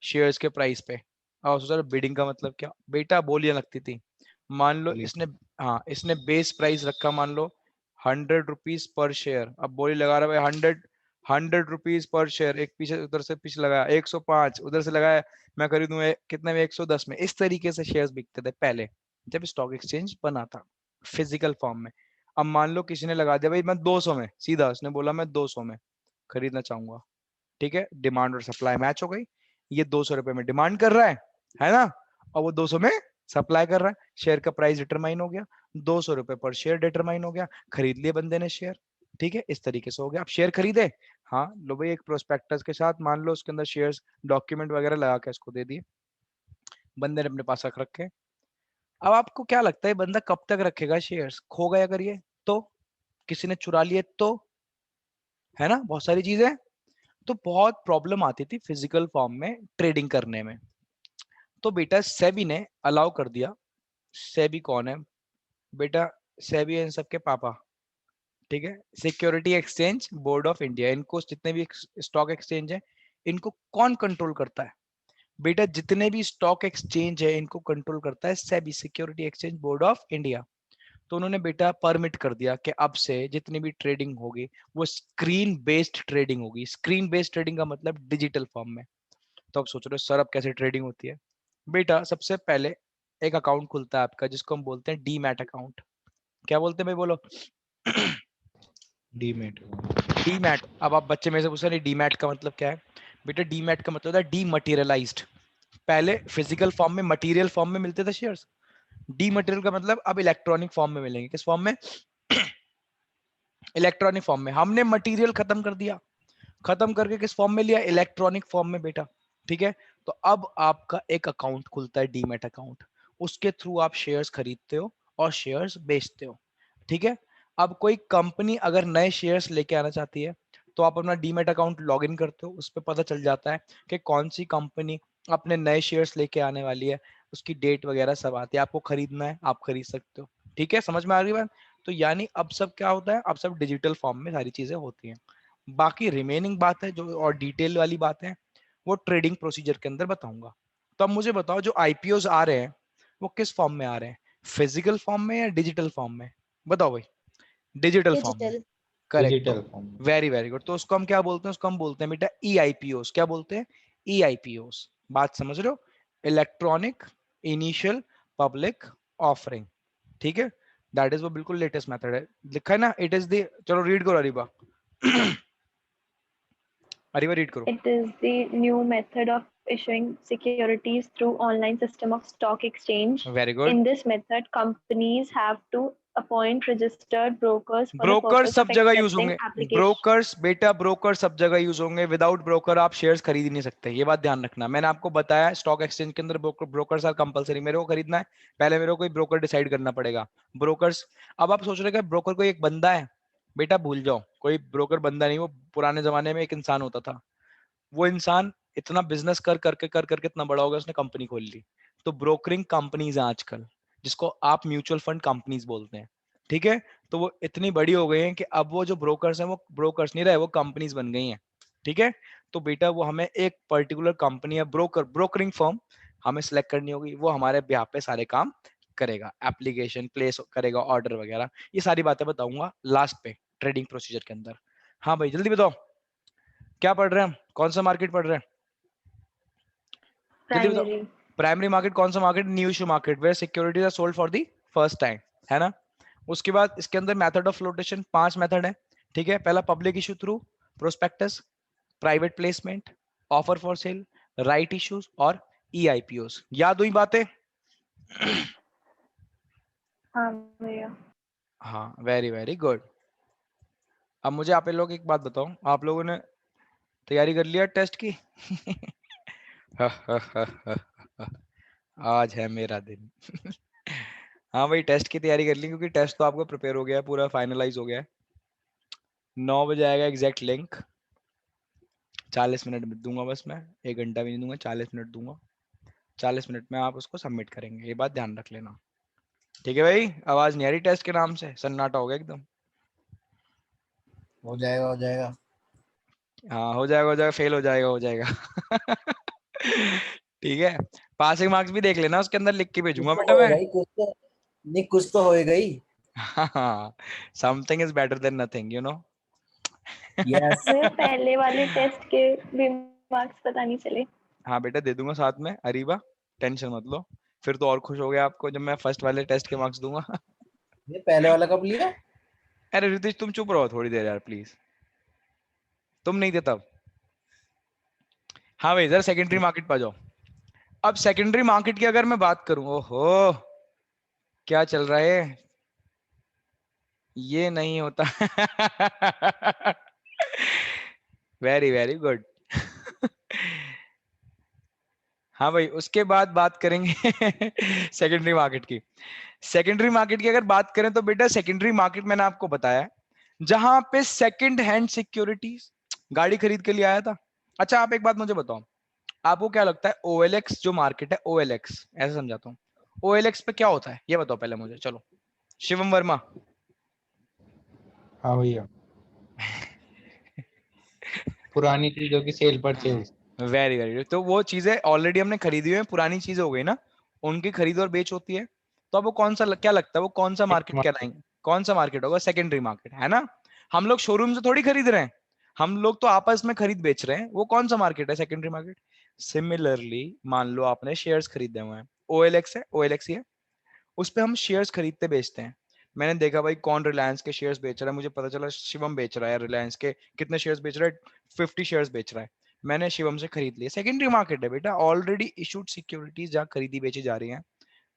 शेयर्स के प्राइस पे। और सोचा बिडिंग का मतलब क्या? बेटा बोलियां लगती थी। मान लो इसने, हाँ इसने बेस प्राइस रखा मान लो 100 रुपीज पर शेयर। अब बोली लगा रहा है 100 रुपीज पर शेयर, एक पीछे उधर से पीछे लगाया 105, उधर से लगाया मैं खरीदूं कितने में, 110 में। इस तरीके से शेयर्स बिकते थे पहले जब स्टॉक एक्सचेंज बना था फिजिकल फॉर्म में। अब मान लो किसी ने लगा दिया भाई मैं 200 में, सीधा उसने बोला मैं 200 में खरीदना चाहूंगा, ठीक है, डिमांड और सप्लाई मैच हो गई, ये 200 रुपए में डिमांड कर रहा है ना, और वो 200 में सप्लाई कर रहा है, शेयर का प्राइस डिटरमाइन हो गया, 200 रुपए पर शेयर डिटरमाइन हो गया, खरीद लिए बंदे ने शेयर, ठीक है, इस तरीके से हो गया। अब शेयर खरीदे, हाँ लो भाई, एक प्रोस्पेक्टस के साथ मान लो उसके अंदर शेयर्स डॉक्यूमेंट वगैरह लगा के इसको दे दिए, बंदे ने अपने पास रख रखे। अब आपको क्या लगता है बंदा कब तक रखेगा शेयर्स? खो गया अगर ये तो, किसी ने चुरा लिए तो, है ना, बहुत सारी चीजें। तो बहुत प्रॉब्लम आती थी फिजिकल फॉर्म में ट्रेडिंग करने में। तो बेटा सेबी ने अलाउ कर दिया। सेबी कौन है बेटा? सेबी है इन सबके पापा, ठीक है, security exchange board of India. इनको जितने भी स्टॉक एक्सचेंज है इनको कौन कंट्रोल करता है बेटा? जितने भी स्टॉक एक्सचेंज है इनको कंट्रोल करता है SEBI, security exchange board of India. तो उन्होंने बेटा परमिट कर दिया कि अब से जितनी भी ट्रेडिंग होगी वो स्क्रीन बेस्ड ट्रेडिंग होगी। स्क्रीन बेस्ड ट्रेडिंग का मतलब डिजिटल फॉर्म में। तो अब सोच रहे हो सर अब कैसे ट्रेडिंग होती है? बेटा सबसे पहले एक अकाउंट खुलता है आपका जिसको हम बोलते हैं डीमैट अकाउंट। क्या बोलते हैं भाई, बोलो? डीमेट। डीमैट। अब आप बच्चे में से पूछ रहे डीमैट का मतलब क्या है? बेटा डीमैट का मतलब होता है डीमटेरियलाइज्ड। पहले फिजिकल फॉर्म में, मटेरियल फॉर्म में मिलते थे शेयर्स, डीमटेरियल का मतलब अब इलेक्ट्रॉनिक फॉर्म में मिलेंगे। किस फॉर्म में? इलेक्ट्रॉनिक फॉर्म में। हमने मटेरियल खत्म कर दिया, खत्म करके किस फॉर्म में लिया? इलेक्ट्रॉनिक फॉर्म में बेटा, ठीक है। तो अब आपका एक अकाउंट खुलता है डीमैट अकाउंट, उसके थ्रू आप शेयर्स खरीदते हो और शेयर्स बेचते हो, ठीक है। अब कोई कंपनी अगर नए शेयर्स लेके आना चाहती है तो आप अपना डीमैट अकाउंट लॉग इन करते हो, उस पर पता चल जाता है कि कौन सी कंपनी अपने नए शेयर्स लेके आने वाली है, उसकी डेट वगैरह सब आती है, आपको खरीदना है आप खरीद सकते हो, ठीक है। समझ में आ रही बात? तो यानी अब सब क्या होता है, अब सब डिजिटल फॉर्म में सारी चीजें होती हैं। बाकी रिमेनिंग बात है जो और डिटेल वाली बात है वो ट्रेडिंग प्रोसीजर के अंदर बताऊंगा। तो अब मुझे बताओ जो आईपीओज आ रहे हैं वो किस फॉर्म में आ रहे हैं? फिजिकल फॉर्म में या डिजिटल फॉर्म में? बताओ भाई। डिजिटल फॉर्म में, Digital. करेक्ट। तो digital form. Very very good. तो उसको हम क्या बोलते हैं? उसको हम बोलते हैं बेटा ई आईपीओस। क्या बोलते हैं? ई आईपीओस। बात समझ रहे हो? इलेक्ट्रॉनिक इनिशियल पब्लिक ऑफरिंग, ठीक है। दैट इज वो बिल्कुल लेटेस्ट मेथड है, लिखा है ना, इट इज द, चलो रीड करो अरीबा। अरीबा रीड करो। It is the new method of issuing securities through online system of stock exchange. Very good. In this method, companies have to appoint registered brokers for the broker purpose सब of जगह यूज accepting होंगे। applications. ब्रोकर्स बेटा, ब्रोकर सब जगह यूज होंगे। विदाउट ब्रोकर आप शेयर्स खरीद ही नहीं सकते, ये बात ध्यान रखना। मैंने आपको बताया स्टॉक एक्सचेंज के अंदर ब्रोकर्स आर कंपलसरी। मेरे को खरीदना है, पहले मेरे को कोई ब्रोकर डिसाइड करना पड़ेगा। ब्रोकर्स, अब आप सोच रहे हैं ब्रोकर कोई एक बंदा है, बेटा भूल जाओ, कोई ब्रोकर बंदा नहीं। वो पुराने जमाने में एक इंसान होता था, वो इंसान इतना बिजनेस कर करके इतना बड़ा हो गया, उसने कंपनी खोल ली। तो ब्रोकरिंग कंपनीज हैं आजकल, जिसको आप म्यूचुअल फंड कंपनीज बोलते हैं, ठीक है। तो वो इतनी बड़ी हो गई हैं कि अब वो जो ब्रोकर्स हैं वो ब्रोकर्स नहीं रहे, वो कंपनीज बन गई हैं, ठीक है। तो बेटा वो हमें एक पर्टिकुलर कंपनी या ब्रोकरिंग फर्म हमें सेलेक्ट करनी होगी, वो हमारे बिहाफ पे सारे काम करेगा, एप्लीकेशन प्लेस करेगा, ऑर्डर वगैरह, ये सारी बातें बताऊंगा लास्ट पे ट्रेडिंग प्रोसीजर के अंदर। हाँ भाई जल्दी बताओ, क्या पढ़ रहे हैं हम? कौन सा मार्केट पढ़ रहे हैं? जल्दी बताओ। Primary. प्राइमरी मार्केट कौन सा market? New issue market, where securities are sold for the first time, है ना। उसके बाद इसके अंदर मेथड ऑफ फ्लोटेशन 5 मेथड है, ठीक है। पहला public issue through prospectus, private placement, offer for cell, right issues और ईआईपीओस। याद हुई बातें? हाँ भैया. हाँ वेरी वेरी गुड। अब मुझे आप लोग एक बात बताओ, आप लोगों ने तैयारी कर लिया टेस्ट की? आज है मेरा दिन। हाँ भाई टेस्ट की तैयारी कर ली, क्योंकि टेस्ट तो आपका प्रिपेयर हो गया है, पूरा फाइनलाइज हो गया है। 9 बजे आएगा एग्जैक्ट लिंक, 40 मिनट में दूंगा बस मैं, 1 घंटा भी नहीं दूंगा, 40 मिनट दूंगा। 40 मिनट में आप उसको सबमिट करेंगे, ये बात ध्यान रख लेना, ठीक है भाई। आवाज नहीं आ रही टेस्ट के नाम से, सन्नाटा हो गया एकदम। हो जाएगा हो जाएगा। हाँ हो जाएगा, फेल हो जाएगा। ठीक है। पासिंग मार्क्स भी देख लेना, उसके अंदर लिख के कुछ भेजूंगा तो बेटा मैं। होएगा ही, कुछ तो नहीं, कुछ तो होएगा ही। हाँ, something is better than nothing, you know. Yes. भैया पहले वाले टेस्ट के भी मार्क्स पता नहीं चले. हाँ बेटा दे दूंगा साथ में अरीबा, टेंशन मत लो। फिर तो और खुश हो गया आपको जब मैं फर्स्ट वाले टेस्ट के मार्क्स दूंगा। ये पहले वाला कब लिया? अरे रितेश तुम चुप रहो थोड़ी देर यार प्लीज, तुम नहीं थे तब। हाँ भाई, जरा सेकेंडरी मार्केट पर जाओ। अब सेकेंडरी मार्केट की अगर मैं बात करूं, ओहो क्या चल रहा है, ये नहीं होता। Very very good. हाँ भाई, उसके बाद बात करेंगे सेकेंडरी मार्केट की। सेकेंडरी मार्केट की अगर बात करें तो बेटा सेकेंडरी मार्केट मैंने आपको बताया जहां पे सेकंड हैंड सिक्योरिटीज, गाड़ी खरीद के लिए आया था। अच्छा आप एक बात मुझे बताओ, आपको क्या लगता है OLX जो मार्केट है, OLX ऐसे समझाता हूँ, OLX पे क्या होता है ये बताओ पहले मुझे, चलो शिवम वर्मा। हाँ भैया, पुरानी चीजों की सेल परचेज। वेरी वेरी, तो वो चीजें ऑलरेडी हमने खरीदी हुई है, पुरानी चीजें हो गई ना, उनकी खरीद और बेच होती है। तो अब वो कौन सा क्या लगता है, वो कौन सा मार्केट कहलाएंगे, कौन सा मार्केट होगा, सेकेंडरी मार्केट है ना। हम लोग शोरूम से थोड़ी खरीद रहे हैं, हम लोग तो आपस में खरीद बेच रहे हैं, वो कौन सा मार्केट है, सेकेंडरी मार्केट। सिमिलरली मान लो आपने शेयर्स खरीदे हुए हैं, OLX है, OLX ही है, उस पे हम शेयर्स खरीदते बेचते हैं। मैंने देखा भाई कौन रिलायंस के शेयर्स बेच रहा है, मुझे पता चला शिवम बेच रहा है, रिलायंस के कितने शेयर्स बेच रहा है, 50 शेयर्स बेच रहा है, मैंने शिवम से खरीद लिए, सेकेंडरी मार्केट है बेटा, ऑलरेडी इशूड सिक्योरिटीज जहां खरीदी बेची जा रही हैं,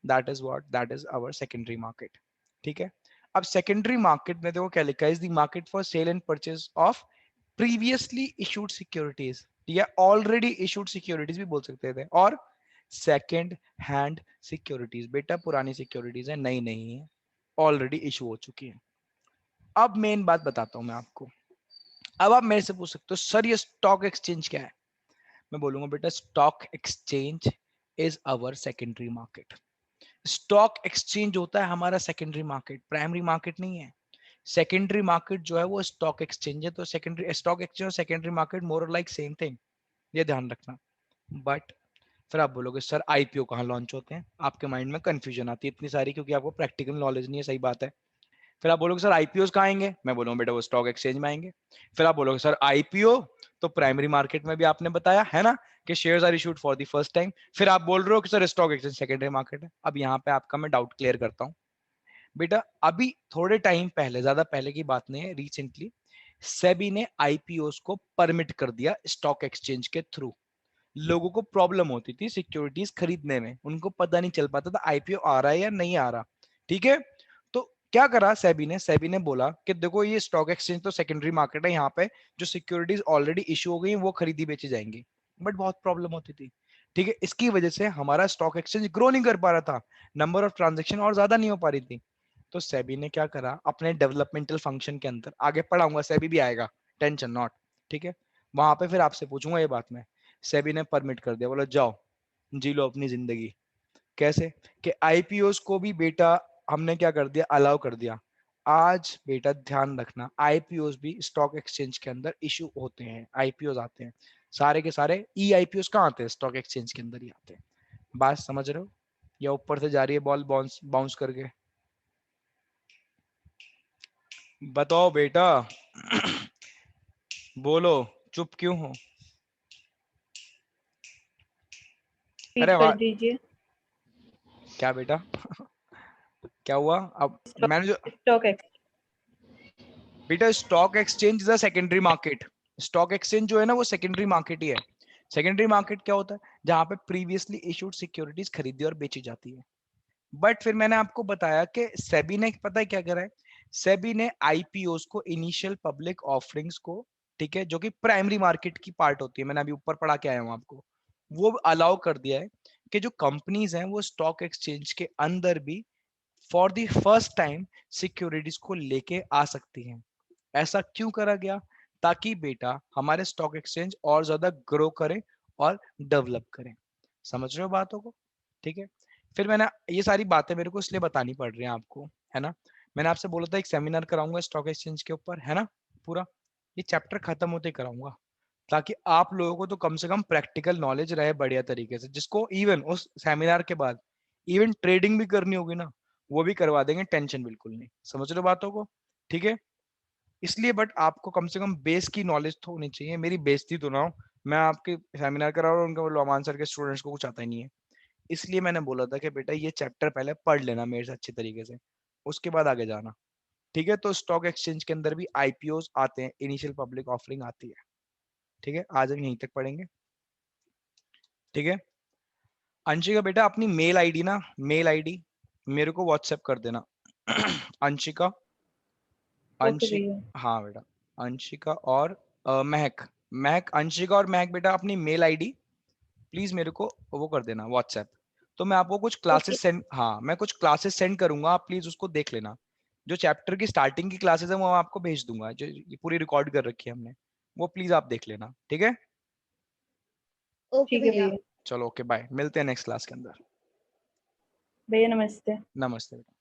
that is what, that is our secondary market. ठीक है। अब सेकेंडरी मार्केट में देखो क्या लिखा है, is the market for sale and purchase of previously issued securities, या ऑलरेडी इशूड सिक्योरिटीज भी बोल सकते थे, और सेकेंड हैंड सिक्योरिटीज, बेटा पुरानी सिक्योरिटीज है, नई नहीं है, ऑलरेडी इशू हो चुकी है। अब मेन बात बताता हूं मैं आपको, अब आप मेरे से पूछ सकते हो सर ये स्टॉक एक्सचेंज क्या है, मैं बोलूंगा बेटा stock exchange is our secondary market. Stock exchange होता है हमारा सेकेंडरी मार्केट, प्राइमरी मार्केट नहीं है। सेकेंडरी मार्केट जो है वो स्टॉक एक्सचेंज है, तो सेकेंडरी स्टॉक एक्सचेंज और सेकेंडरी मार्केट मोर और लाइक सेम थिंग, ये ध्यान रखना। बट फिर आप बोलोगे सर IPO कहाँ लॉन्च होते हैं, आपके माइंड में कंफ्यूजन आती है इतनी सारी, क्योंकि आपको प्रैक्टिकल नॉलेज नहीं है, सही बात है। फिर आप बोलोगे सर IPOs कहाँ आएंगे, मैं बोलूंगा बेटा वो स्टॉक एक्सचेंज में आएंगे। फिर आप बोलोगे सर IPO तो प्राइमरी मार्केट में भी आपने बताया है ना कि shares are issued for the first time, फिर आप बोल रहे हो कि sir stock exchange secondary market है। अब यहाँ पे आपका मैं डाउट क्लियर करता हूँ बेटा, अभी थोड़े टाइम पहले, ज्यादा पहले की बात नहीं है, रिसेंटली सेबी ने IPOs को परमिट कर दिया स्टॉक एक्सचेंज के थ्रू। लोगों को प्रॉब्लम होती थी सिक्योरिटीज खरीदने में, उनको पता नहीं चल पाता था IPO आ रहा है या नहीं आ रहा। ठीक है, तो क्या करा सेबी ने बोला कि देखो ये स्टॉक एक्सचेंज तो सेकेंडरी मार्केट है, यहाँ पे जो सिक्योरिटीज ऑलरेडी इशू हो गई वो खरीदी बेची जाएंगी, बट बहुत प्रॉब्लम होती थी। ठीक है, इसकी वजह से हमारा स्टॉक एक्सचेंज ग्रो नहीं कर पा रहा था, नंबर ऑफ ट्रांजेक्शन और ज्यादा नहीं हो पा रही थी। तो सेबी ने क्या करा, अपने डेवलपमेंटल फंक्शन के अंदर, आगे पढ़ाऊंगा सेबी भी आएगा, टेंशन नॉट, ठीक है, वहां पे फिर आपसे पूछूंगा ये बात मैं, सेबी ने परमिट कर दिया, बोला जाओ जी लो अपनी जिंदगी। कैसे कि IPOs को भी बेटा हमने क्या कर दिया, अलाउ कर दिया। आज बेटा ध्यान रखना, IPOs भी स्टॉक एक्सचेंज के अंदर इशू होते हैं, IPOs आते हैं, सारे के सारे IPOs कहाँ आते हैं, स्टॉक एक्सचेंज के अंदर ही आते हैं। बात समझ रहे हो, या ऊपर से जा रही है बॉल बाउंस बाउंस करके, बताओ बेटा। बोलो, चुप क्यों हो, रिपीट अरे कर वाह, दीजिए। क्या बेटा क्या हुआ। अब मैंने जो स्टॉक बेटा, stock exchange is a secondary market, stock exchange जो है ना वो सेकेंडरी मार्केट ही है। सेकेंडरी मार्केट क्या होता है, जहां पे प्रीवियसली इशूड सिक्योरिटीज खरीदी और बेची जाती है। बट फिर मैंने आपको बताया कि सेबी ने पता है क्या करा है, सेबी ने IPOs को, इनिशियल पब्लिक ऑफरिंग्स को, ठीक है, जो कि प्राइमरी मार्केट की पार्ट होती है, मैंने अभी ऊपर पढ़ा के आया हूं आपको, वो अलाउ कर दिया है कि जो कंपनीज हैं वो स्टॉक एक्सचेंज के अंदर भी for the first time securities को लेके आ सकती हैं। ऐसा क्यों करा गया, ताकि बेटा हमारे स्टॉक एक्सचेंज और ज्यादा ग्रो करें और डेवलप करें। समझ रहे हो बातों को, ठीक है। फिर मैंने ये सारी बातें मेरे को इसलिए बतानी पड़ रही हैं आपको, है ना, मैंने आपसे बोला था एक सेमिनार कराऊंगा स्टॉक एक्सचेंज के ऊपर, है ना, पूरा ये चैप्टर खत्म होते कराऊंगा, ताकि आप लोगों को तो कम से कम प्रैक्टिकल नॉलेज रहे बढ़िया तरीके से, जिसको इवन उस सेमिनार के बाद इवन ट्रेडिंग भी करनी होगी ना, वो भी करवा देंगे, टेंशन बिल्कुल नहीं। समझ रहे हो बातों को, ठीक है। इसलिए बट आपको कम से कम बेस की नॉलेज तो होनी चाहिए, मेरी बेइज्जती तो ना हो, मैं आपके सेमिनार करा रहा हूँ, उनका बोलो अमान सर के स्टूडेंट्स को कुछ आता ही नहीं है। इसलिए मैंने बोला था कि बेटा ये चैप्टर पहले पढ़ लेना मेरे से अच्छे तरीके से, उसके बाद आगे जाना, ठीक है। तो स्टॉक एक्सचेंज के अंदर भी IPOs आते हैं, इनिशियल पब्लिक ऑफरिंग आती है, ठीक है। आज हम यहीं तक पढ़ेंगे, ठीक है। अंशिका बेटा अपनी मेल आईडी ना, मेल आईडी मेरे को व्हाट्सएप कर देना। अंशिका, ओके अंशिका, भैया। हाँ बेटा, अंशिका और महक, महक, अंशिका और महक बेटा अपनी मेल आईडी प्लीज मेरे को वो कर देना व्हाट्सएप। तो मैं आपको कुछ क्लासेस सेंड, हाँ मैं कुछ क्लासेस सेंड करूंगा, आप प्लीज उसको देख लेना। जो चैप्टर की स्टार्टिंग की क्लासेस है वो मैं आपको भेज दूंगा, जो ये पूरी रिकॉर्ड कर रखी है हमने, वो प्लीज आप देख लेना, ठीक है। ओके ठीक है भैया। भैया। चलो ओके बाय, मिलते हैं नेक्स्ट क्लास के अंदर। भैया नमस्ते। नमस्ते बेटा।